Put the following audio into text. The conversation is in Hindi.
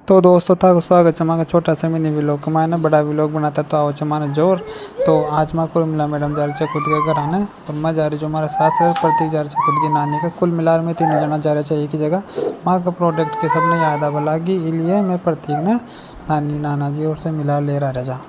तो दोस्तों था स्वागत है माका छोटा सा मिनी व्लॉग माने बड़ा व्लॉग बनाता तो आओ छे माने जोर। तो आज माँ कुल मिला मैडम जा रहे खुद के घर आने और मैं जा रही जो हमारा सास है प्रतीक जा रहे खुद की नानी का कुल मिला में 3 जना जा रहे एक ही जगह। माँ का प्रोडक्ट के सबने याद आवा लागी इसलिए मैं प्रतीक ने नानी नाना जी और से मिला ले रहा जा।